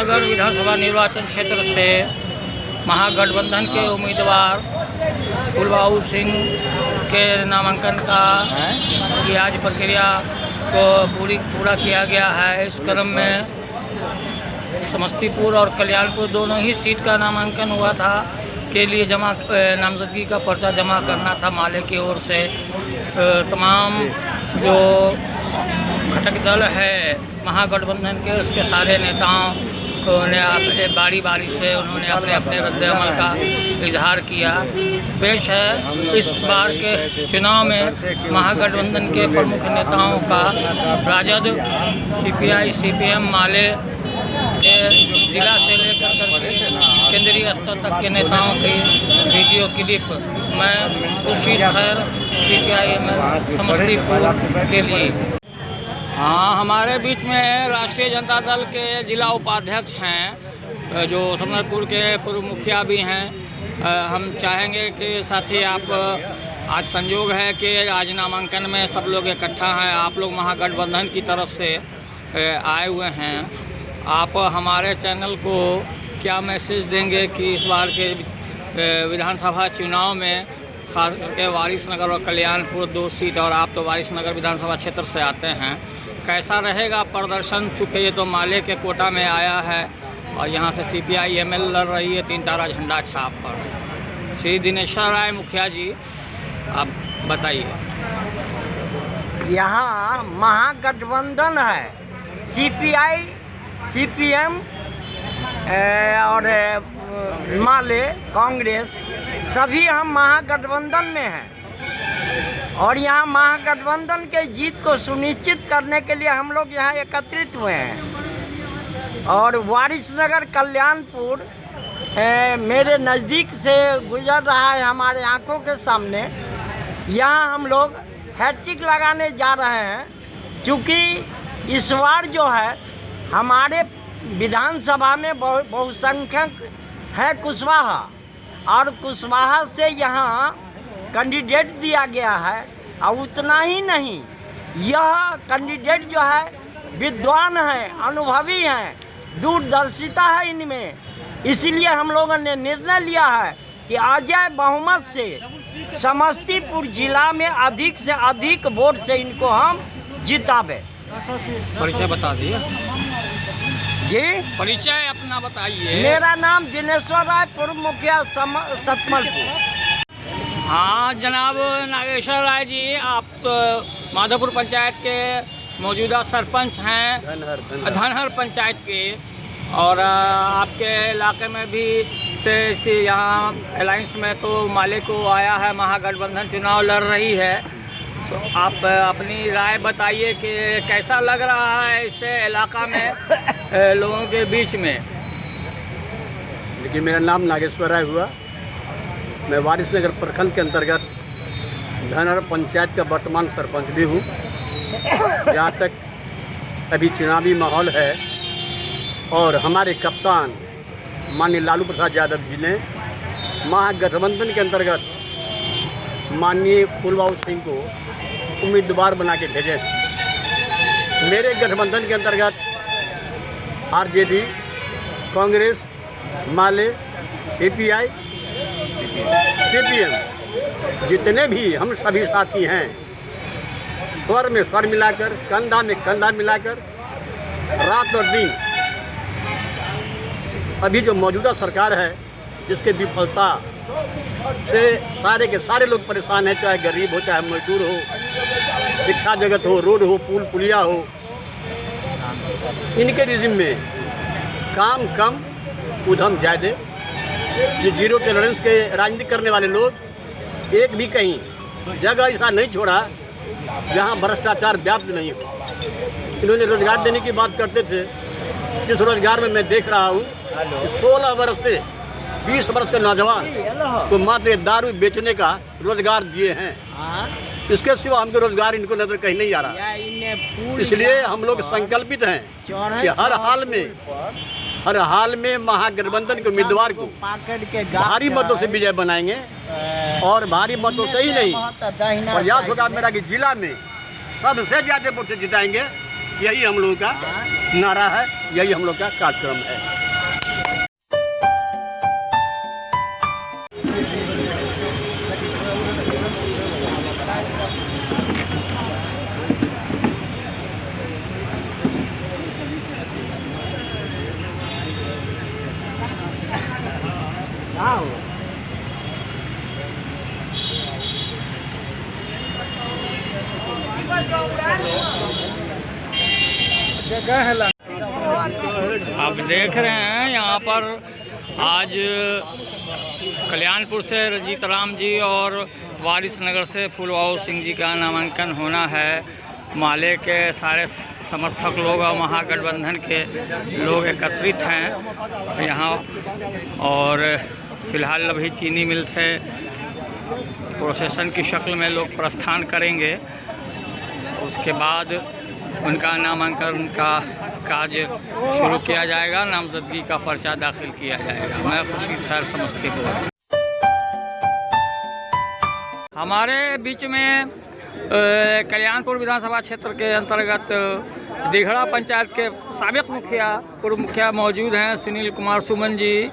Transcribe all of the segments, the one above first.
कुशीनगर विधानसभा निर्वाचन क्षेत्र से महागठबंधन के उम्मीदवार फूलबाऊ सिंह के नामांकन की आज प्रक्रिया को पूरा किया गया है। इस क्रम में समस्तीपुर और कल्याणपुर दोनों ही सीट का नामांकन हुआ था के लिए नामजदगी का पर्चा जमा करना था माले की ओर से। तमाम जो घटक दल है महागठबंधन के उसके सारे नेताओं ने बारी से उन्होंने अपने अपने रद्द-ए-अमल का इजहार किया। पेश है इस बार के चुनाव में महागठबंधन के प्रमुख नेताओं का राजद, सीपीआई, सीपीएम, माले के जिला से लेकर केंद्रीय स्तर तक के नेताओं की वीडियो क्लिप। मैं खुर्शीद खैर, CPI-ML समस्तीपुर के लिए। हाँ, हमारे बीच में राष्ट्रीय जनता दल के जिला उपाध्यक्ष हैं जो समस्तीपुर के पूर्व मुखिया भी हैं। हम चाहेंगे कि साथी आप आज संयोग है कि आज नामांकन में सब लोग इकट्ठा हैं। आप लोग महागठबंधन की तरफ से आए हुए हैं। आप हमारे चैनल को क्या मैसेज देंगे कि इस बार के विधानसभा चुनाव में खास करके वारिसनगर और कल्याणपुर 2 सीट, और आप तो वारिसनगर विधानसभा क्षेत्र से आते हैं, कैसा रहेगा प्रदर्शन? चूँकि ये तो माले के कोटा में आया है और यहाँ से CPI-ML लड़ रही है 3 तारा झंडा छाप पर। श्री दिनेश्वर राय मुखिया जी, आप बताइए। यहाँ महागठबंधन है, CPI, CPM और माले, कांग्रेस, सभी हम महागठबंधन में हैं। और यहाँ महागठबंधन के जीत को सुनिश्चित करने के लिए हम लोग यहाँ एकत्रित हुए हैं। और वारिसनगर कल्याणपुर मेरे नज़दीक से गुजर रहा है, हमारे आंखों के सामने। यहाँ हम लोग हैट्रिक लगाने जा रहे हैं, क्योंकि इस बार जो है हमारे विधानसभा में बहुसंख्यक है कुशवाहा, और कुशवाहा से यहाँ कैंडिडेट दिया गया है। और उतना ही नहीं, यह कैंडिडेट जो है विद्वान है, अनुभवी हैं, दूरदर्शिता है इनमें। इसलिए हम लोगों ने निर्णय लिया है कि अजय बहुमत से समस्तीपुर जिला में अधिक से अधिक वोट से इनको हम जितावे। परिचय बता दिए जी। परिचय अपना बताइए। मेरा नाम दिनेश्वर राय, पूर्व मुखिया सतमलपुर। हाँ जनाब नागेश्वर राय जी, आप तो माधोपुर पंचायत के मौजूदा सरपंच हैं, धनहर पंचायत के, और आपके इलाके में भी से यहाँ अलायंस में तो माले को आया है, महागठबंधन चुनाव लड़ रही है। तो आप अपनी राय बताइए कि कैसा लग रहा है इस इलाका में लोगों के बीच में। देखिए, मेरा नाम नागेश्वर राय हुआ। मैं वारिसनगर प्रखंड के अंतर्गत धनहर पंचायत का वर्तमान सरपंच भी हूँ। जहाँ तक अभी चुनावी माहौल है, और हमारे कप्तान माननीय लालू प्रसाद यादव जी ने महागठबंधन के अंतर्गत माननीय फूलबाऊ सिंह को उम्मीदवार बना के भेजे। मेरे गठबंधन के अंतर्गत RJD, कांग्रेस, माले, CPI, CPM, जितने भी हम सभी साथी हैं, स्वर में स्वर मिलाकर, कंधा में कंधा मिलाकर, रात और दिन अभी जो मौजूदा सरकार है, जिसके विफलता से सारे के सारे लोग परेशान हैं, चाहे गरीब हो, चाहे मजदूर हो, शिक्षा जगत हो, रोड हो, पुल पुलिया हो, इनके रिजिम में काम कम, उधम ज़्यादा। जो जीरो टॉलरेंस के राजनीति करने वाले लोग एक भी कहीं जगह ऐसा नहीं छोड़ा जहां भ्रष्टाचार व्याप्त नहीं हो। इन्होंने रोजगार देने की बात करते थे, जिस रोजगार में मैं देख रहा हूं कि 16 वर्ष से 20 वर्ष के नौजवान को मात्र दारू बेचने का रोजगार दिए हैं। इसके सिवा हमको रोजगार इनको नजर कहीं नहीं आ रहा। इसलिए हम लोग संकल्पित हैं कि हर हाल में महागठबंधन के उम्मीदवार को भारी मतों से विजय बनाएंगे। और भारी मतों से ही नहीं, प्रयास होगा मेरा कि जिला में सबसे ज़्यादा वोट से जिताएंगे। यही हम लोगों का नारा है, यही हम लोग का कार्यक्रम है। आप देख रहे हैं यहाँ पर आज कल्याणपुर से रंजीत राम जी और वारिस नगर से फूलबाबू सिंह जी का नामांकन होना है। माले के सारे समर्थक लोग और महागठबंधन के लोग एकत्रित हैं यहाँ, और फिलहाल अभी चीनी मिल से प्रोसेसन की शक्ल में लोग प्रस्थान करेंगे। उसके बाद उनका नामांकन का कार्य शुरू किया जाएगा, नामजदगी का पर्चा दाखिल किया जाएगा। मैं खुशी सर समस्तीपुर। हमारे बीच में कल्याणपुर विधानसभा क्षेत्र के अंतर्गत दिघड़ा पंचायत के साबिक मुखिया पूर्व मुखिया मौजूद हैं सुनील कुमार सुमन जी,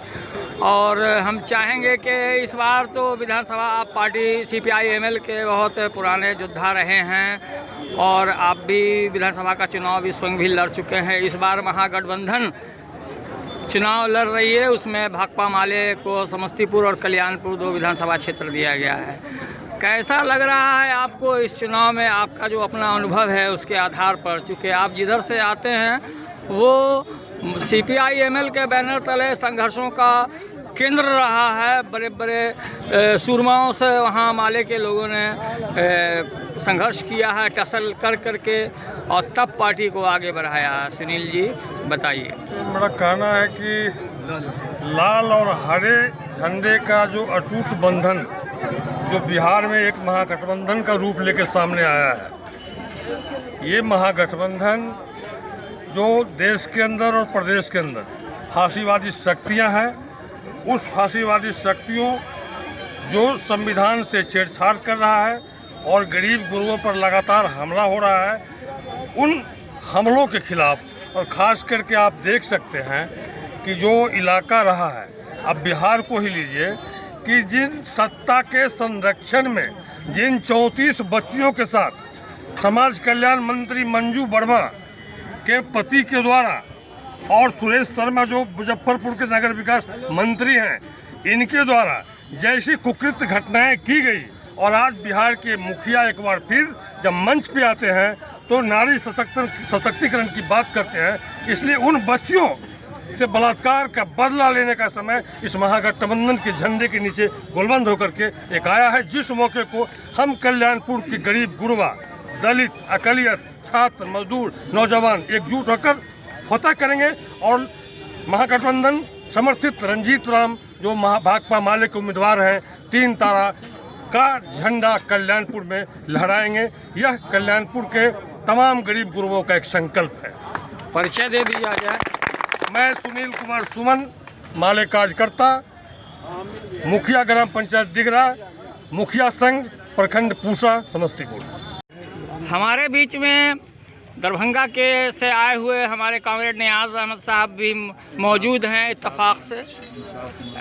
और हम चाहेंगे कि इस बार तो विधानसभा आप पार्टी CPI-ML के बहुत पुराने योद्धा रहे हैं और आप भी विधानसभा का चुनाव इस स्वयं भी लड़ चुके हैं। इस बार महागठबंधन चुनाव लड़ रही है, उसमें भाकपा माले को समस्तीपुर और कल्याणपुर 2 विधानसभा क्षेत्र दिया गया है। कैसा लग रहा है आपको इस चुनाव में? आपका जो अपना अनुभव है उसके आधार पर, चूँकि आप जिधर से आते हैं वो CPI-ML के बैनर तले संघर्षों का केंद्र रहा है। बड़े बड़े सूरमाओं से वहाँ माले के लोगों ने संघर्ष किया है, टसल कर करके, और तब पार्टी को आगे बढ़ाया है। सुनील जी बताइए। मेरा कहना है कि लाल और हरे झंडे का जो अटूट बंधन जो बिहार में एक महागठबंधन का रूप लेकर सामने आया है, ये महागठबंधन जो देश के अंदर और प्रदेश के अंदर फासीवादी शक्तियां हैं, उस फासीवादी शक्तियों जो संविधान से छेड़छाड़ कर रहा है और गरीब गुरुओं पर लगातार हमला हो रहा है, उन हमलों के खिलाफ, और ख़ास करके आप देख सकते हैं कि जो इलाका रहा है, अब बिहार को ही लीजिए कि जिन सत्ता के संरक्षण में जिन 34 बच्चियों के साथ समाज कल्याण मंत्री मंजू वर्मा के पति के द्वारा और सुरेश शर्मा जो मुजफ्फरपुर के नगर विकास मंत्री हैं, इनके द्वारा जैसी कुकृत्य घटनाएं की गई, और आज बिहार के मुखिया एक बार फिर जब मंच पे आते हैं तो नारी सशक्तिकरण की बात करते हैं। इसलिए उन बच्चियों से बलात्कार का बदला लेने का समय इस महागठबंधन के झंडे के नीचे गोलबंद होकर के एक आया है, जिस मौके को हम कल्याणपुर की गरीब गुरबा, दलित, अकलियत, छात्र, मजदूर, नौजवान एकजुट होकर फतह करेंगे और महागठबंधन समर्थित रंजीत राम जो भाकपा माले के उम्मीदवार हैं, 3 तारा का झंडा कल्याणपुर में लहराएंगे। यह कल्याणपुर के तमाम गरीब गुरुओं का एक संकल्प है। परिचय दे दिया जाए। मैं सुनील कुमार सुमन, माले कार्यकर्ता, मुखिया ग्राम पंचायत दिघड़ा, मुखिया संघ प्रखंड पूसा, समस्तीपुर। हमारे बीच में दरभंगा के से आए हुए हमारे कामरेड नियाज अहमद साहब भी मौजूद हैं इत्तेफाक से,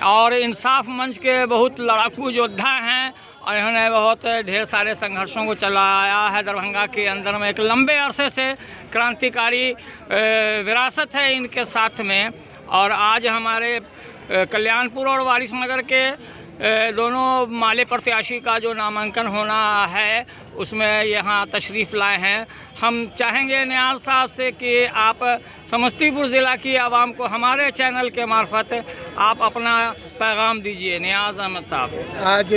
और इंसाफ मंच के बहुत लड़ाकू योद्धा हैं और इन्होंने बहुत ढेर सारे संघर्षों को चलाया है। दरभंगा के अंदर में एक लंबे अरसे से क्रांतिकारी विरासत है इनके साथ में, और आज हमारे कल्याणपुर और वारिस नगर के दोनों माले प्रत्याशी का जो नामांकन होना है उसमें यहाँ तशरीफ़ लाए हैं। हम चाहेंगे नियाज साहब से कि आप समस्तीपुर ज़िला की आवाम को हमारे चैनल के मार्फत आप अपना पैगाम दीजिए। नियाज अहमद साहब, आज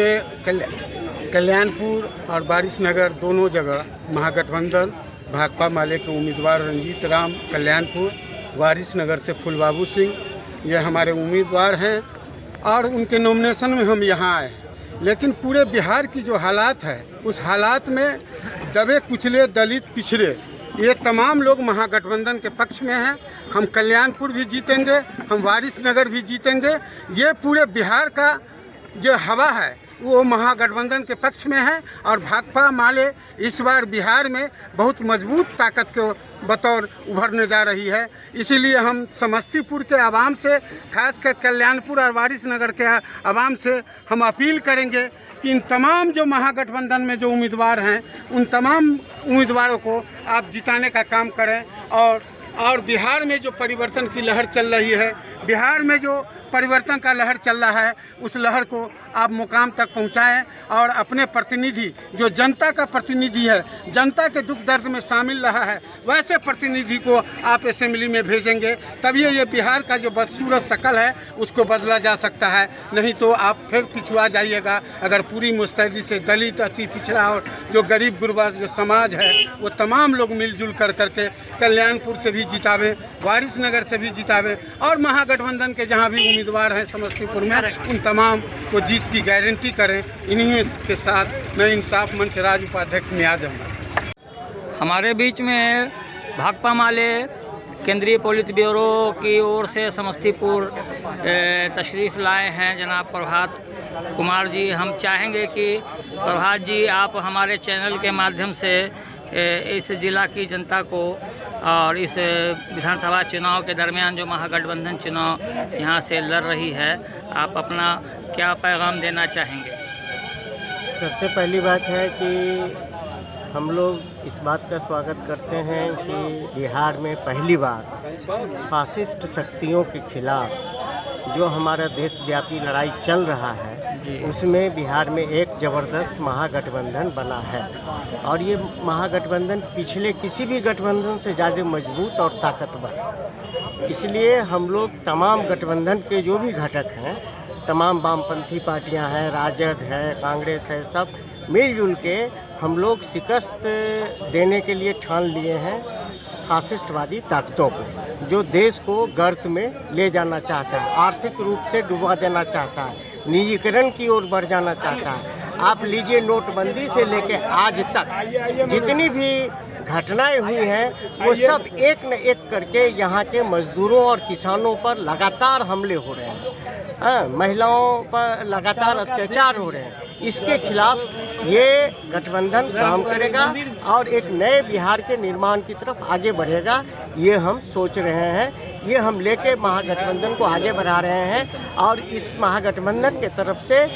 कल्याणपुर और वारिस नगर दोनों जगह महागठबंधन भाकपा माले के उम्मीदवार रंजीत राम कल्याणपुर, वारिस नगर से फूलबाबू सिंह, ये हमारे उम्मीदवार हैं और उनके नॉमिनेशन में हम यहाँ आए। लेकिन पूरे बिहार की जो हालात है, उस हालात में दबे कुचले, दलित, पिछड़े, ये तमाम लोग महागठबंधन के पक्ष में हैं। हम कल्याणपुर भी जीतेंगे, हम वारिस नगर भी जीतेंगे। ये पूरे बिहार का जो हवा है वो महागठबंधन के पक्ष में है, और भाकपा माले इस बार बिहार में बहुत मजबूत ताकत के बतौर उभरने जा रही है। इसीलिए हम समस्तीपुर के आवाम से, खासकर कल्याणपुर और वारिस नगर के आवाम से हम अपील करेंगे कि इन तमाम जो महागठबंधन में जो उम्मीदवार हैं, उन तमाम उम्मीदवारों को आप जिताने का काम करें। और बिहार में जो परिवर्तन की लहर चल रही है, बिहार में जो परिवर्तन का लहर चल रहा है, उस लहर को आप मुकाम तक पहुंचाएं और अपने प्रतिनिधि जो जनता का प्रतिनिधि है, जनता के दुख दर्द में शामिल रहा है, वैसे प्रतिनिधि को आप असेंबली में भेजेंगे, तभी ये बिहार का जो बदसूरत शकल है उसको बदला जा सकता है। नहीं तो आप फिर पिछुआ जाइएगा। अगर पूरी मुस्तैदी से दलित, अति पिछड़ा और जो गरीब गुरबा जो समाज है वो तमाम लोग मिलजुल कर करके कल्याणपुर से भी जितावें, वारिसनगर से भी जितावें और महागठबंधन के जहां भी उम्मीदवार हैं समस्तीपुर में उन तमाम को जीत की गारंटी करें। इन्हीं के साथ मैं इंसाफ मंच राज्य उपाध्यक्ष में आ जाऊँगा। हमारे बीच में भाकपा माले केंद्रीय पोलित ब्यूरो की ओर से समस्तीपुर तशरीफ़ लाए हैं जनाब प्रभात कुमार जी। हम चाहेंगे कि प्रभात जी आप हमारे चैनल के माध्यम से इस ज़िला की जनता को और इस विधानसभा चुनाव के दरमियान जो महागठबंधन चुनाव यहाँ से लड़ रही है, आप अपना क्या पैगाम देना चाहेंगे? सबसे पहली बात है कि हम लोग इस बात का स्वागत करते हैं कि बिहार में पहली बार फासिस्ट शक्तियों के खिलाफ जो हमारा देशव्यापी लड़ाई चल रहा है उसमें बिहार में एक ज़बरदस्त महागठबंधन बना है और ये महागठबंधन पिछले किसी भी गठबंधन से ज़्यादा मजबूत और ताकतवर। इसलिए हम लोग तमाम गठबंधन के जो भी घटक हैं, तमाम वामपंथी पार्टियां हैं, राजद है, कांग्रेस है, सब मिलजुल के हम लोग शिकस्त देने के लिए ठान लिए हैं फासिस्टवादी ताकतों को, जो देश को गर्त में ले जाना चाहता है, आर्थिक रूप से डुबा देना चाहता है, निजीकरण की ओर बढ़ जाना चाहता है। आप लीजिए, नोटबंदी से लेकर आज तक जितनी भी घटनाएं हुई हैं वो सब एक न एक करके यहाँ के मजदूरों और किसानों पर लगातार हमले हो रहे हैं, महिलाओं पर लगातार अत्याचार हो रहे हैं। इसके खिलाफ ये गठबंधन काम करेगा और एक नए बिहार के निर्माण की तरफ आगे बढ़ेगा, ये हम सोच रहे हैं। ये हम लेके महागठबंधन को आगे बढ़ा रहे हैं और इस महागठबंधन के तरफ से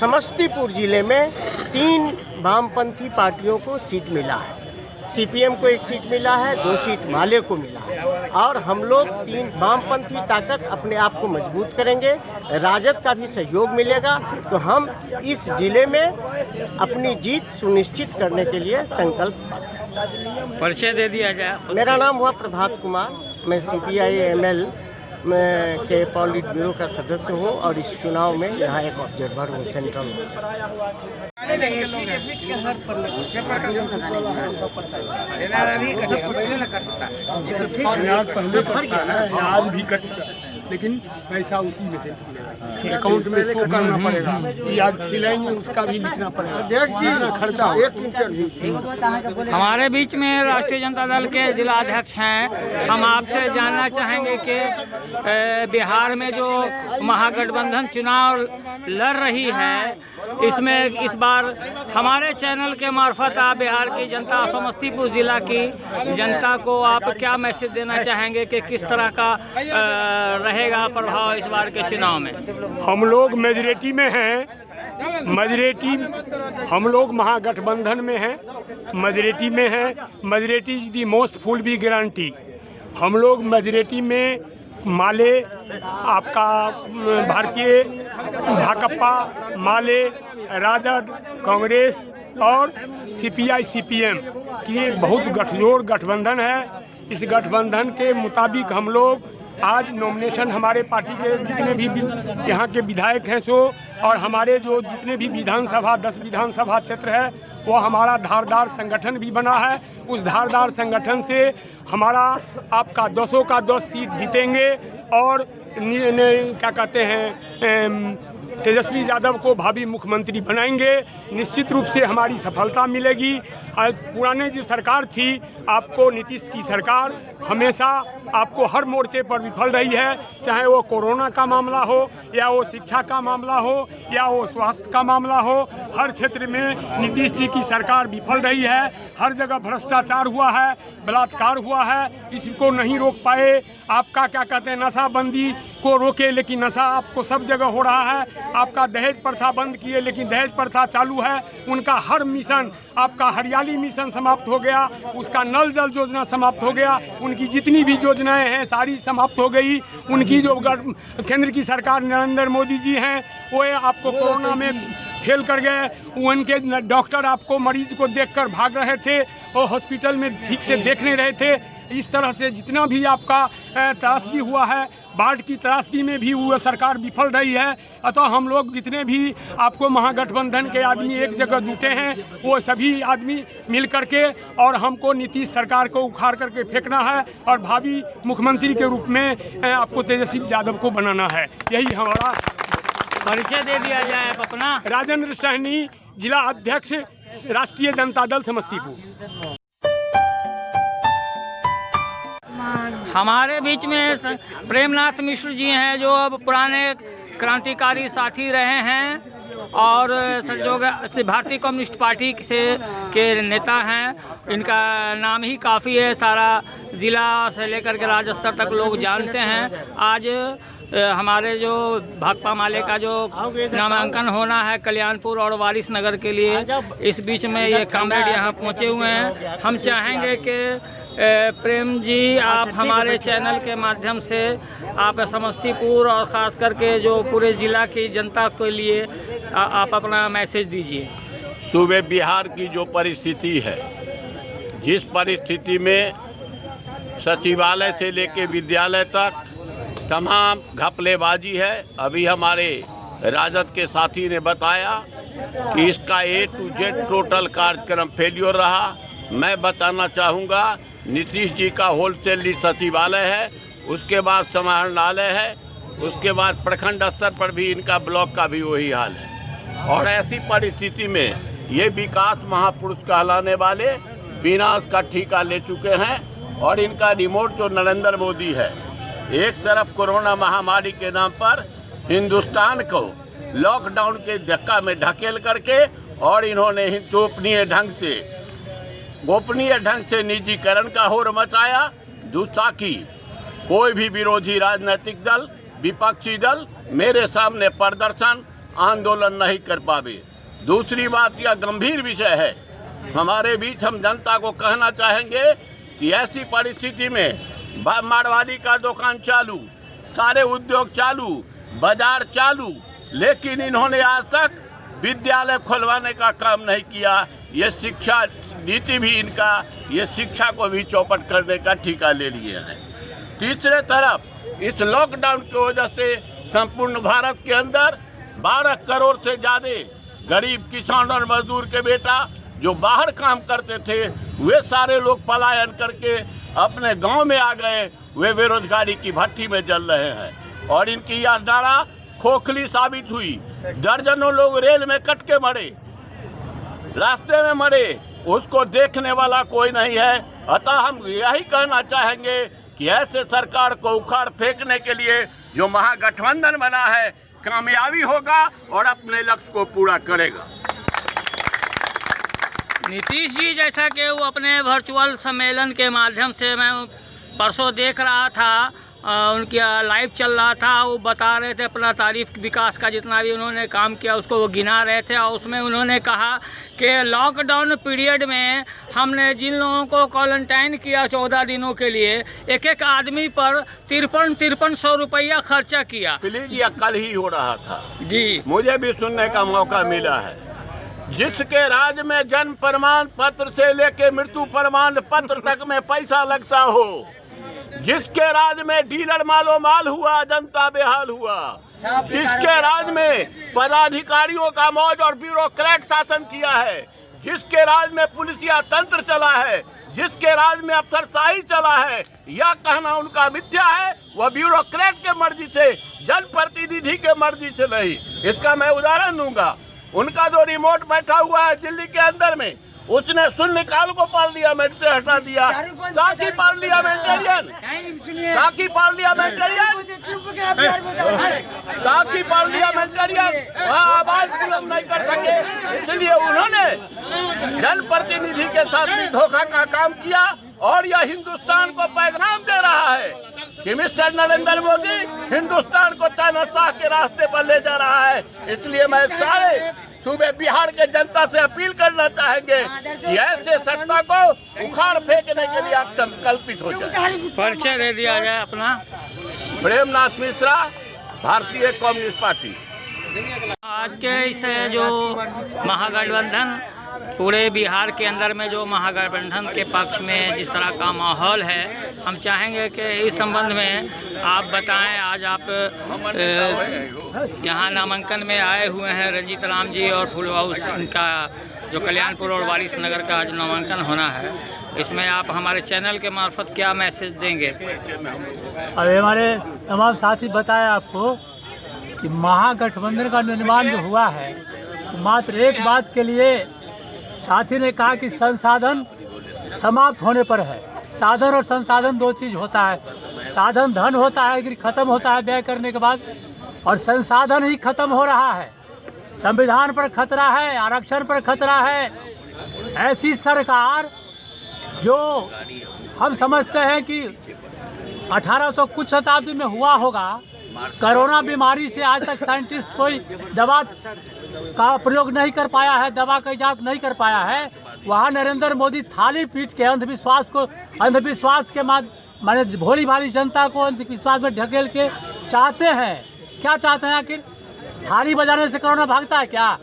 समस्तीपुर जिले में 3 वामपंथी पार्टियों को सीट मिला है। सीपीएम को 1 सीट मिला है, 2 सीट माले को मिला है और हम लोग 3 वामपंथी ताकत अपने आप को मजबूत करेंगे। राजद का भी सहयोग मिलेगा तो हम इस जिले में अपनी जीत सुनिश्चित करने के लिए संकल्पबद्ध हैं। परिचय दे दिया जाए। मेरा नाम हुआ प्रभात कुमार, मैं CPI ML के पॉलिट ब्यूरो का सदस्य हूँ और इस चुनाव में यहाँ एक ऑब्जर्वर हूँ सेंट्रल में। आज भी कटता लेकिन पैसा उसी में से अकाउंट में शो करना पड़ेगा। ये आज खिलाएंगे उसका भी लिखना पड़ेगा, खर्चा होगा। हमारे बीच में राष्ट्रीय जनता दल के जिला अध्यक्ष हैं। हम आपसे जानना चाहेंगे कि बिहार में जो महागठबंधन चुनाव लड़ रही है, इसमें इस बार हमारे चैनल के मार्फत आप बिहार की जनता, समस्तीपुर जिला की जनता को आप क्या मैसेज देना चाहेंगे कि किस तरह का रहेगा प्रभाव इस बार के चुनाव में? हम लोग मेजॉरिटी में हैं, हम लोग महागठबंधन में हैं, मेजॉरिटी में हैं। Majority is the most full B guarantee. हम लोग मेजॉरिटी में माले, आपका भारतीय भाकपा, माले, राजद, कांग्रेस और CPI CPM की बहुत गठजोड़ गठबंधन है। इस गठबंधन के मुताबिक हम लोग आज नॉमिनेशन हमारे पार्टी के जितने भी यहाँ के विधायक हैं सो और हमारे जो जितने भी विधानसभा 10 विधानसभा क्षेत्र है वो हमारा धारदार संगठन भी बना है। उस धारदार संगठन से हमारा आपका 200 का 10 सीट जीतेंगे और क्या कहते हैं तेजस्वी यादव को भावी मुख्यमंत्री बनाएंगे। निश्चित रूप से हमारी सफलता मिलेगी। पुराने जो सरकार थी, आपको नीतीश की सरकार हमेशा आपको हर मोर्चे पर विफल रही है, चाहे वो कोरोना का मामला हो या वो शिक्षा का मामला हो या वो स्वास्थ्य का मामला हो। हर क्षेत्र में नीतीश जी की सरकार विफल रही है। हर जगह भ्रष्टाचार हुआ है, बलात्कार हुआ है, इसको नहीं रोक पाए। आपका क्या कहते हैं नशाबंदी को रोके, लेकिन नशा आपको सब जगह हो रहा है। आपका दहेज प्रथा बंद किए, लेकिन दहेज प्रथा चालू है। उनका हर मिशन, आपका हरियाली मिशन समाप्त हो गया, उसका नल जल योजना समाप्त हो गया, उनकी जितनी भी योजनाएं हैं सारी समाप्त हो गई। उनकी जो केंद्र की सरकार नरेंद्र मोदी जी हैं वो आपको कोरोना में फेल कर गए। उनके डॉक्टर आपको मरीज को देखकर भाग रहे थे और हॉस्पिटल में ठीक से देख नहीं रहे थे। इस तरह से जितना भी आपका त्रासदी हुआ है, बाढ़ की त्रासदी में भी वो सरकार विफल रही है। अतः हम लोग जितने भी आपको महागठबंधन के आदमी एक जगह जुटे हैं, वो सभी आदमी मिल करके और हमको नीतीश सरकार को उखाड़ करके फेंकना है और भावी मुख्यमंत्री के रूप में आपको तेजस्वी यादव को बनाना है। यही हमारा परिचय दे दिया जाए अपना। राजेंद्र सहनी, जिला अध्यक्ष, राष्ट्रीय जनता दल समस्तीपुर। हमारे बीच में प्रेमनाथ मिश्र जी हैं, जो अब पुराने क्रांतिकारी साथी रहे हैं और जो भारतीय कम्युनिस्ट पार्टी के नेता हैं। इनका नाम ही काफ़ी है, सारा ज़िला से लेकर के राज्य स्तर तक लोग जानते हैं। आज हमारे जो भाकपा माले का जो नामांकन होना है कल्याणपुर और वारिस नगर के लिए, इस बीच में ये कामरेड यहाँ पहुँचे हुए हैं। हम चाहेंगे कि प्रेम जी, आप हमारे चैनल के माध्यम से आप समस्तीपुर और ख़ास करके जो पूरे ज़िला की जनता के लिए आप अपना मैसेज दीजिए। सूबे बिहार की जो परिस्थिति है, जिस परिस्थिति में सचिवालय से लेके विद्यालय तक तमाम घपलेबाजी है, अभी हमारे राजद के साथी ने बताया कि इसका A to Z टोटल कार्यक्रम फेल्योर रहा। मैं बताना चाहूँगा, नीतीश जी का होलसेल सचिवालय है, उसके बाद समाहरणालय है, उसके बाद प्रखंड स्तर पर भी इनका ब्लॉक का भी वही हाल है। और ऐसी परिस्थिति में ये विकास महापुरुष कहलाने वाले विनाश का ठेका ले चुके हैं। और इनका रिमोट जो नरेंद्र मोदी है, एक तरफ कोरोना महामारी के नाम पर हिंदुस्तान को लॉकडाउन के धक्का में ढकेल करके और इन्होंने गोपनीय ढंग से निजीकरण का होर मचाया, ताकि कोई भी विरोधी राजनीतिक दल, विपक्षी दल मेरे सामने प्रदर्शन आंदोलन नहीं कर पावे। दूसरी बात, यह गंभीर विषय है हमारे बीच। हम जनता को कहना चाहेंगे कि ऐसी परिस्थिति में मारवाड़ी का दुकान चालू, सारे उद्योग चालू, बाजार चालू, लेकिन इन्होंने आज तक विद्यालय खुलवाने का काम नहीं किया। ये शिक्षा नीति भी इनका, ये शिक्षा को भी चौपट करने का ठेका ले लिए हैं। तीसरे तरफ इस लॉकडाउन की वजह से संपूर्ण भारत के अंदर 12 करोड़ से ज़्यादा गरीब किसान और मजदूर के बेटा जो बाहर काम करते थे, वे सारे लोग पलायन करके अपने गांव में आ गए। वे बेरोजगारी की भट्टी में जल रहे हैं और इनकी यह नारा खोखली साबित हुई। दर्जनों लोग रेल में कट के मरे, रास्ते में मरे, उसको देखने वाला कोई नहीं है। अतः हम यही कहना चाहेंगे कि ऐसे सरकार को उखाड़ फेंकने के लिए जो महागठबंधन बना है कामयाबी होगा और अपने लक्ष्य को पूरा करेगा। नीतीश जी, जैसा कि वो अपने वर्चुअल सम्मेलन के माध्यम से, मैं परसों देख रहा था, उनका लाइव चल रहा था, वो बता रहे थे अपना तारीफ विकास का, जितना भी उन्होंने काम किया उसको वो गिना रहे थे। और उसमें उन्होंने कहा कि लॉकडाउन पीरियड में हमने जिन लोगों को क्वारंटाइन किया 14 दिनों के लिए, एक एक आदमी पर 5300 रुपया खर्चा किया। प्लीज, यह कल ही हो रहा था जी, मुझे भी सुनने का मौका मिला है। जिसके राज्य में जन्म प्रमाण पत्र से लेके मृत्यु प्रमाण पत्र तक में पैसा लगता हो, जिसके राज्य में डीलर मालो माल हुआ, जनता बेहाल हुआ, जिसके राज्य में पदाधिकारियों का मौज और ब्यूरोक्रेट शासन किया है, जिसके राज्य में पुलिसिया तंत्र चला है, जिसके राज्य में अफसरशाही चला है, यह कहना उनका मिथ्या है। वह ब्यूरोक्रेट के मर्जी से, जनप्रतिनिधि के मर्जी से नहीं। इसका मैं उदाहरण दूंगा। उनका जो रिमोट बैठा हुआ है दिल्ली के अंदर में, उसने शून्यकाल को पार्लियामेंट से हटा दिया ताकि पार्लियामेंटेरियन आवाज बुलंद नहीं कर सके। इसलिए उन्होंने जनप्रतिनिधि के साथ भी धोखा का काम किया और यह हिंदुस्तान को पैगाम दे रहा है कि मिस्टर नरेंद्र मोदी हिंदुस्तान को तानाशाह के रास्ते पर ले जा रहा है। इसलिए मैं सारे सूबे बिहार के जनता से अपील करना चाहेंगे कि ऐसे सत्ता को उखाड़ फेंकने के लिए आप संकल्पित हो जाए। परिचय दे दिया जाए अपना। प्रेमनाथ मिश्रा, भारतीय कम्युनिस्ट पार्टी। आज के इस जो महागठबंधन पूरे बिहार के अंदर में जो महागठबंधन के पक्ष में जिस तरह का माहौल है, हम चाहेंगे कि इस संबंध में आप बताएं। आज आप यहाँ नामांकन में आए हुए हैं रंजीत राम जी और फूलबाबू सिंह का, जो कल्याणपुर और वारिस नगर का जो नामांकन होना है, इसमें आप हमारे चैनल के मार्फत क्या मैसेज देंगे? अरे हमारे तमाम साथी बताए आपको कि महागठबंधन का निर्माण जो हुआ है, तो मात्र एक बात के लिए साथी ने कहा कि संसाधन समाप्त होने पर है। साधन और संसाधन दो चीज़ होता है। साधन धन होता है कि खत्म होता है व्यय करने के बाद, और संसाधन ही खत्म हो रहा है। संविधान पर खतरा है, आरक्षण पर खतरा है। ऐसी सरकार जो हम समझते हैं कि 1800 कुछ शताब्दी में हुआ होगा, कोरोना बीमारी से आज तक साइंटिस्ट कोई दवा का प्रयोग नहीं कर पाया है, दवा का इजाद नहीं कर पाया है। वहाँ नरेंद्र मोदी थाली पीट के अंधविश्वास के माने भोली भाली जनता को अंधविश्वास में ढकेल के चाहते हैं। क्या चाहते हैं आखिर? थाली बजाने से कोरोना भागता है क्या?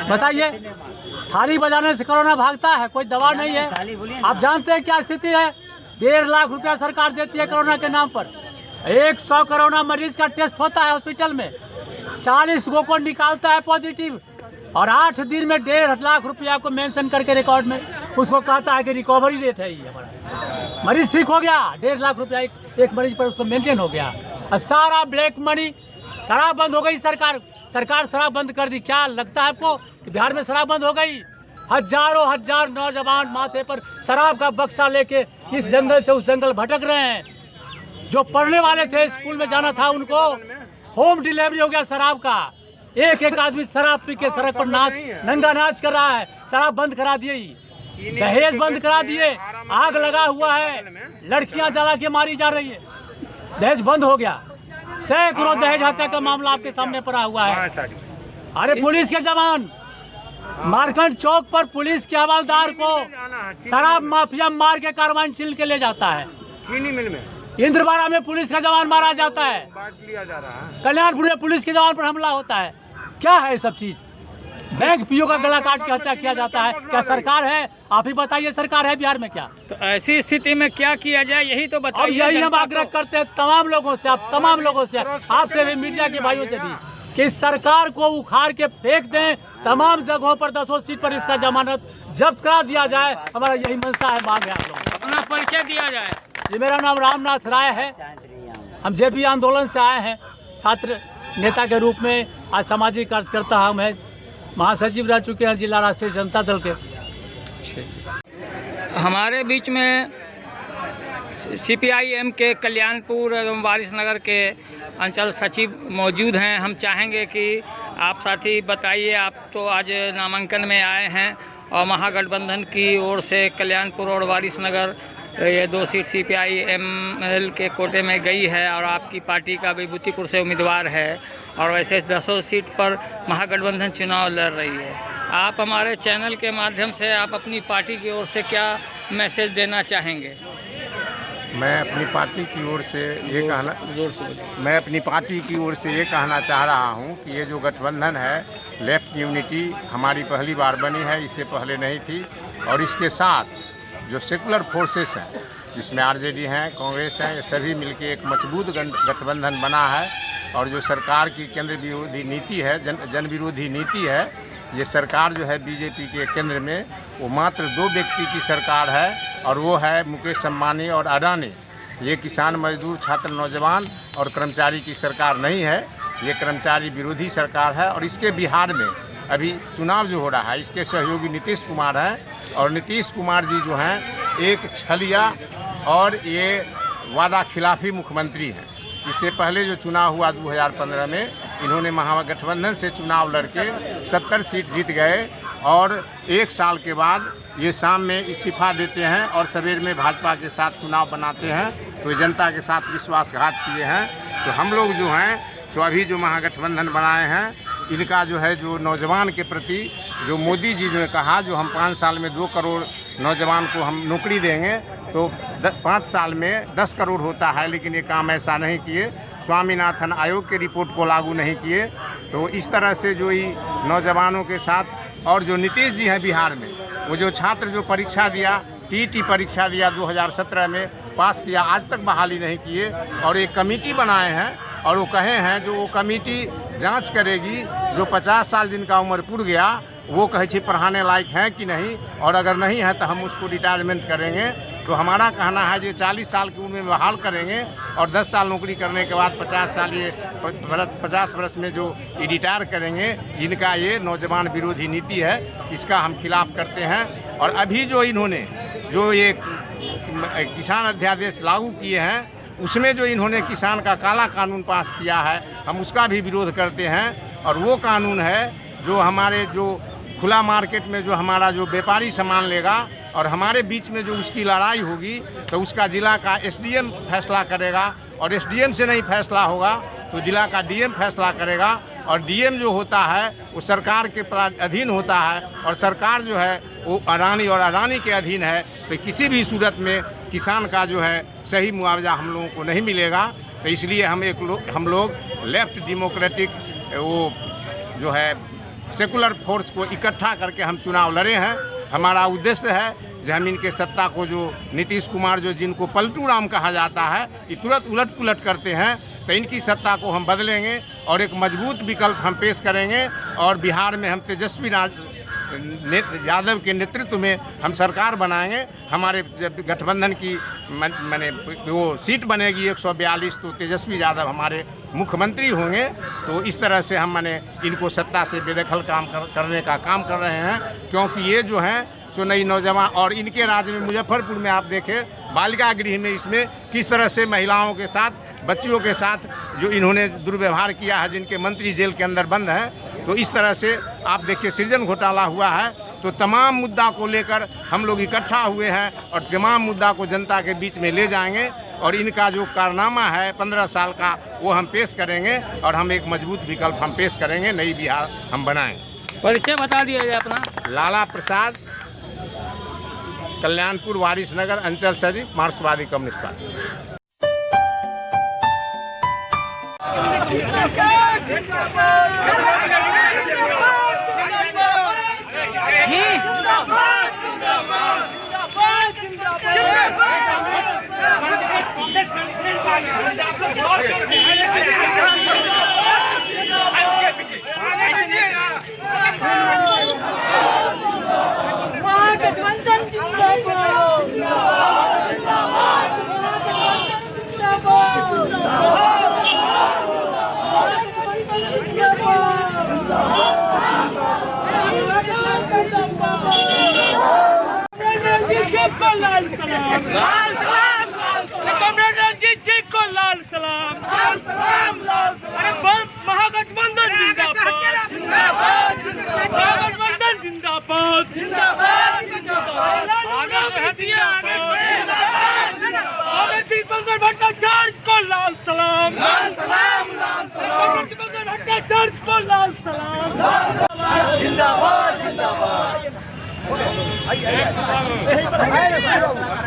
बताइए, थाली बजाने से कोरोना भागता है? कोई दवा नहीं है। आप जानते हैं क्या स्थिति है? 1.5 लाख रुपया सरकार देती है कोरोना के नाम पर। 100 कोरोना मरीज का टेस्ट होता है हॉस्पिटल में, 40 को निकालता है पॉजिटिव, और 8 दिन में 1.5 लाख रुपया को मेंशन करके रिकॉर्ड में उसको कहता है कि रिकवरी रेट है ये हमारा। मरीज ठीक हो गया, 1.5 लाख रुपया एक मरीज पर उसको मेंटेन हो गया। और सारा ब्लैक मनी, शराब बंद हो गई। सरकार शराब बंद कर दी। क्या लगता है आपको कि बिहार में शराब बंद हो गई? हजार नौजवान माथे पर शराब का बक्सा लेके इस जंगल से उस जंगल भटक रहे हैं। जो पढ़ने वाले थे, स्कूल में जाना था, उनको होम डिलीवरी हो गया शराब का। एक आदमी शराब पी के सड़क पर नंगा नाच कर रहा है। शराब बंद करा दिए, दहेज बंद करा दिए, आग लगा हुआ है, लड़कियां जला के मारी जा रही है, दहेज बंद हो गया। सैकड़ों दहेज हत्या का मामला आपके सामने पड़ा हुआ है। अरे पुलिस के जवान, मारकंड चौक पर पुलिस के हवलदार को शराब माफिया मार के कारवाई छीन के ले जाता है। चीनी मिल में इंद्रवाड़ा में पुलिस का जवान मारा जाता है, कल्याणपुर में पुलिस के जवान पर हमला होता है। क्या है सब चीज? बैंक पीओ का गला काट के हत्या किया जाता है। क्या सरकार है? आप ही बताइए, सरकार है बिहार में क्या? तो ऐसी स्थिति में क्या किया जाए, यही तो बताइए। और यही हम आग्रह करते हैं तमाम लोगों से, आपसे भी, मीडिया के भाइयों से भी, कि सरकार को उखाड़ के फेंक दें। तमाम जगहों पर 10 सीट पर इसका जमानत जब्त करा दिया जाए। हमारा यही मंशा है, मांग है। आप लोग अपना परिचय दिया जाए। जी, मेरा नाम रामनाथ राय है। हम जेपी आंदोलन से आए हैं, छात्र नेता के रूप में। आज सामाजिक कार्यकर्ता हम हैं, महासचिव रह चुके हैं जिला राष्ट्रीय जनता दल के। हमारे बीच में CPIM के कल्याणपुर एवं वारिस नगर के अंचल सचिव मौजूद हैं। हम चाहेंगे कि आप साथी बताइए, आप तो आज नामांकन में आए हैं और महागठबंधन की ओर से कल्याणपुर और वारिस नगर ये 2 सीट CPIML के कोटे में गई है, और आपकी पार्टी का विभूतिपुर से उम्मीदवार है, और वैसे 10 सीट पर महागठबंधन चुनाव लड़ रही है। आप हमारे चैनल के माध्यम से आप अपनी पार्टी की ओर से क्या मैसेज देना चाहेंगे? मैं अपनी पार्टी की ओर से ये कहना चाह रहा हूँ कि ये जो गठबंधन है, लेफ्ट यूनिटी हमारी पहली बार बनी है, इससे पहले नहीं थी। और इसके साथ जो सेकुलर फोर्सेस हैं, जिसमें RJD हैं, कांग्रेस हैं, ये सभी मिलकर एक मजबूत गठबंधन बना है। और जो सरकार की केंद्र विरोधी नीति है, जन विरोधी नीति है, ये सरकार जो है बीजेपी के केंद्र में, वो मात्र 2 व्यक्ति की सरकार है, और वो है मुकेश अंबानी और अडानी। ये किसान, मजदूर, छात्र, नौजवान और कर्मचारी की सरकार नहीं है, ये कर्मचारी विरोधी सरकार है। और इसके बिहार में अभी चुनाव जो हो रहा है, इसके सहयोगी नीतीश कुमार हैं, और नीतीश कुमार जी जो हैं एक छलिया और ये वादा खिलाफी मुख्यमंत्री हैं। इससे पहले जो चुनाव हुआ 2015 में, इन्होंने महागठबंधन से चुनाव लड़के 70 सीट जीत गए, और 1 साल के बाद ये शाम में इस्तीफा देते हैं और सवेर में भाजपा के साथ चुनाव बनाते हैं। तो जनता के साथ विश्वासघात किए हैं। तो हम लोग जो हैं जो अभी जो महागठबंधन बनाए हैं, इनका जो है जो नौजवान के प्रति जो मोदी जी ने कहा जो हम 5 साल में 2 करोड़ नौजवान को हम नौकरी देंगे, तो 5 साल में 10 करोड़ होता है, लेकिन ये काम ऐसा नहीं किए। स्वामीनाथन आयोग के रिपोर्ट को लागू नहीं किए। तो इस तरह से जो ही नौजवानों के साथ, और जो नीतीश जी हैं बिहार में, वो जो छात्र जो परीक्षा दिया, टीटी परीक्षा दिया 2017 में, पास किया, आज तक बहाली नहीं किए। और एक कमेटी बनाए हैं और वो कहे हैं जो वो कमेटी जांच करेगी जो 50 साल जिनका उम्र पूर गया वो कहे पढ़ाने लायक हैं कि नहीं, और अगर नहीं है तो हम उसको रिटायरमेंट करेंगे। तो हमारा कहना है जो 40 साल की उम्र में बहाल करेंगे और 10 साल नौकरी करने के बाद 50 साल ये 50 वर्ष में जो रिटायर करेंगे, इनका ये नौजवान विरोधी नीति है, इसका हम खिलाफ करते हैं। और अभी जो इन्होंने जो ये किसान अध्यादेश लागू किए हैं, उसमें जो इन्होंने किसान का काला कानून पास किया है, हम उसका भी विरोध करते हैं। और वो कानून है जो हमारे जो खुला मार्केट में जो हमारा जो व्यापारी सामान लेगा और हमारे बीच में जो उसकी लड़ाई होगी, तो उसका जिला का एसडीएम फैसला करेगा, और एसडीएम से नहीं फैसला होगा तो जिला का डीएम फैसला करेगा। और डीएम जो होता है वो सरकार के अधीन होता है, और सरकार जो है वो अडानी और अडानी के अधीन है। तो किसी भी सूरत में किसान का जो है सही मुआवजा हम लोगों को नहीं मिलेगा। तो इसलिए हम लोग लेफ्ट डेमोक्रेटिक वो जो है सेकुलर फोर्स को इकट्ठा करके हम चुनाव लड़े हैं। हमारा उद्देश्य है जो हम इनके सत्ता को, जो नीतीश कुमार जो जिनको पलटू राम कहा जाता है, ये तुरंत उलट पुलट करते हैं, तो इनकी सत्ता को हम बदलेंगे और एक मजबूत विकल्प हम पेश करेंगे। और बिहार में हम तेजस्वी यादव के नेतृत्व में हम सरकार बनाएंगे। हमारे गठबंधन की माने वो सीट बनेगी 142, तो तेजस्वी यादव हमारे मुख्यमंत्री होंगे। तो इस तरह से हम माने इनको सत्ता से बेदखल करने का काम कर रहे हैं, क्योंकि ये जो हैं जो नई नौजवान, और इनके राज्य में मुजफ्फरपुर में आप देखें बालिका गृह में इसमें किस तरह से महिलाओं के साथ, बच्चियों के साथ जो इन्होंने दुर्व्यवहार किया है, जिनके मंत्री जेल के अंदर बंद हैं। तो इस तरह से आप देखिए सृजन घोटाला हुआ है। तो तमाम मुद्दा को लेकर हम लोग इकट्ठा हुए हैं और तमाम मुद्दा को जनता के बीच में ले जाएंगे। और इनका जो कारनामा है 15 साल का, वो हम पेश करेंगे और हम एक मजबूत विकल्प हम पेश करेंगे, नई बिहार हम बनाएंगे। परिचय बता दिया जाए अपना। लाला प्रसाद, कल्याणपुर, वारिसनगर अंचल सचिव, मार्क्सवादी कम्युनिस्ट पार्टी। महागठबंधन जिंदाबाद, महागठबंधन जिंदाबाद, भट्टाचार्य को लाल सलाम, भट्टाचार्य को लाल सलाम, जिंदाबाद जिंदाबाद।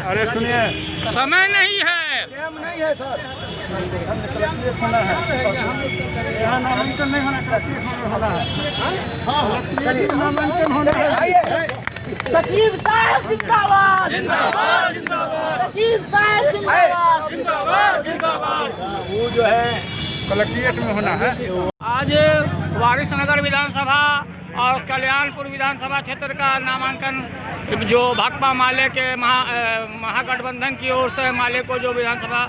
अरे सुनिए, समय नहीं है, नहीं है सर, यहाँ नामांकन नहीं होना चाहिए, नामांकन होना है। सचिव साहब जिंदाबाद, जिंदाबाद जिंदाबाद, सचिव साहब जिंदाबाद, जिंदाबाद जिंदाबाद। वो जो है कलेक्ट्रेट में होना है। आज वारिसनगर विधानसभा और कल्याणपुर विधानसभा क्षेत्र का नामांकन जो भाकपा माले के महागठबंधन की ओर से माले को जो विधानसभा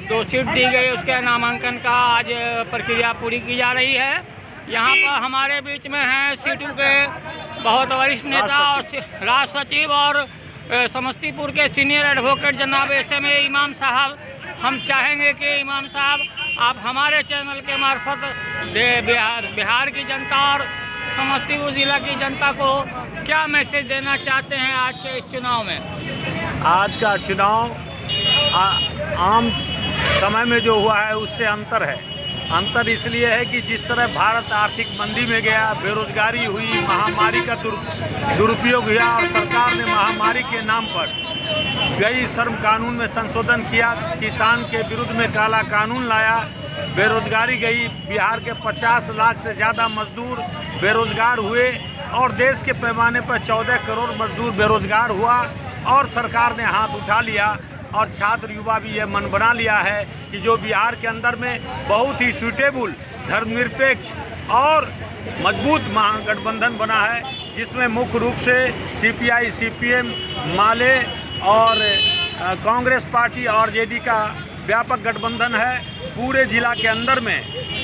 2 सीट दी गई, उसके नामांकन का आज प्रक्रिया पूरी की जा रही है। यहाँ पर हमारे बीच में हैं सीटू के बहुत वरिष्ठ नेता और राज सचिव और समस्तीपुर के सीनियर एडवोकेट जनाब SMA इमाम साहब। हम चाहेंगे कि इमाम साहब आप हमारे चैनल के मार्फत बिहार की जनता और समस्तीपुर ज़िला की जनता को क्या मैसेज देना चाहते हैं आज के इस चुनाव में? आज का चुनाव आम समय में जो हुआ है उससे अंतर है। अंतर इसलिए है कि जिस तरह भारत आर्थिक मंदी में गया, बेरोजगारी हुई, महामारी का दुरुपयोग हुआ और सरकार ने महामारी के नाम पर कई श्रम कानून में संशोधन किया, किसान के विरुद्ध में काला कानून लाया, बेरोजगारी गई। बिहार के 50 लाख से ज़्यादा मजदूर बेरोजगार हुए और देश के पैमाने पर 14 करोड़ मजदूर बेरोजगार हुआ और सरकार ने हाथ उठा लिया और छात्र युवा भी ये मन बना लिया है कि जो बिहार के अंदर में बहुत ही सूटेबल, धर्मनिरपेक्ष और मजबूत महागठबंधन बना है, जिसमें मुख्य रूप से CPI, CPM, माले और कांग्रेस पार्टी और RJD का व्यापक गठबंधन है। पूरे जिला के अंदर में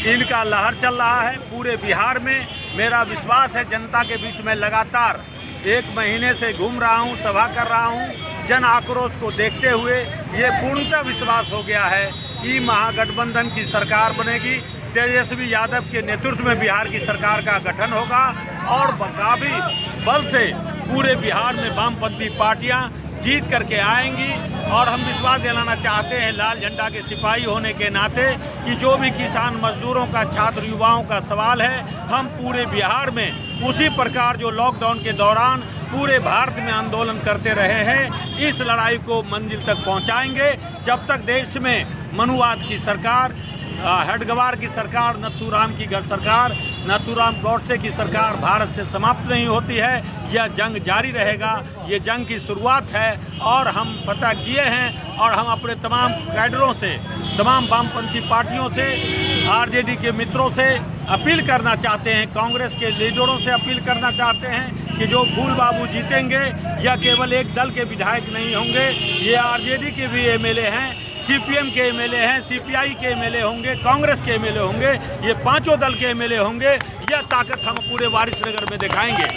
इनका लहर चल रहा है। पूरे बिहार में मेरा विश्वास है, जनता के बीच में लगातार 1 महीने से घूम रहा हूँ, सभा कर रहा हूँ। जन आक्रोश को देखते हुए ये पूर्णतः विश्वास हो गया है कि महागठबंधन की सरकार बनेगी। तेजस्वी यादव के नेतृत्व में बिहार की सरकार का गठन होगा और काफ़ी बल से पूरे बिहार में वामपंथी पार्टियां जीत करके आएंगी। और हम विश्वास दिलाना चाहते हैं लाल झंडा के सिपाही होने के नाते कि जो भी किसान मजदूरों का, छात्र युवाओं का सवाल है, हम पूरे बिहार में उसी प्रकार जो लॉकडाउन के दौरान पूरे भारत में आंदोलन करते रहे हैं, इस लड़ाई को मंजिल तक पहुंचाएंगे। जब तक देश में मनुवाद की सरकार, हेडगवार की सरकार, नथुराम की सरकार, नथुराम गौडसे की सरकार भारत से समाप्त नहीं होती है, यह जंग जारी रहेगा। ये जंग की शुरुआत है और हम पता किए हैं और हम अपने तमाम कैडरों से, तमाम वामपंथी पार्टियों से, RJD के मित्रों से अपील करना चाहते हैं, कांग्रेस के लीडरों से अपील करना चाहते हैं कि जो फूल बाबू जीतेंगे यह केवल एक दल के विधायक नहीं होंगे, ये RJD के भी MLA हैं, CPM के MLA हैं, CPI के MLA होंगे, कांग्रेस के MLA होंगे, ये पांचों दल के MLA होंगे। यह ताकत हम पूरे वारिसनगर में दिखाएंगे।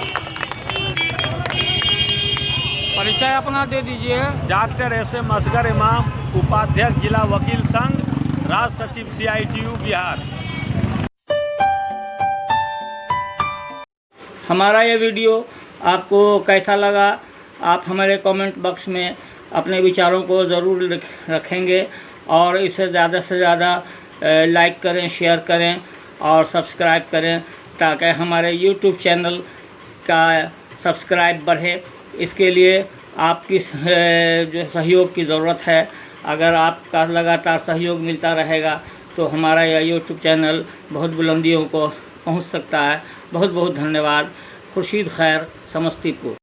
परिचय अपना दे दीजिए। डॉक्टर SM असगर इमाम, उपाध्यक्ष जिला वकील संघ, राष्ट्र सचिव CITU बिहार। हमारा ये वीडियो आपको कैसा लगा, आप हमारे कमेंट बॉक्स में अपने विचारों को ज़रूर रखेंगे और इसे ज़्यादा से ज़्यादा लाइक करें, शेयर करें और सब्सक्राइब करें ताकि हमारे YouTube चैनल का सब्सक्राइब बढ़े। इसके लिए आपकी जो सहयोग की ज़रूरत है। अगर आपका लगातार सहयोग मिलता रहेगा तो हमारा यह YouTube चैनल बहुत बुलंदियों को पहुंच सकता है। बहुत बहुत धन्यवाद। खुर्शीद खैर, समस्तीपुर।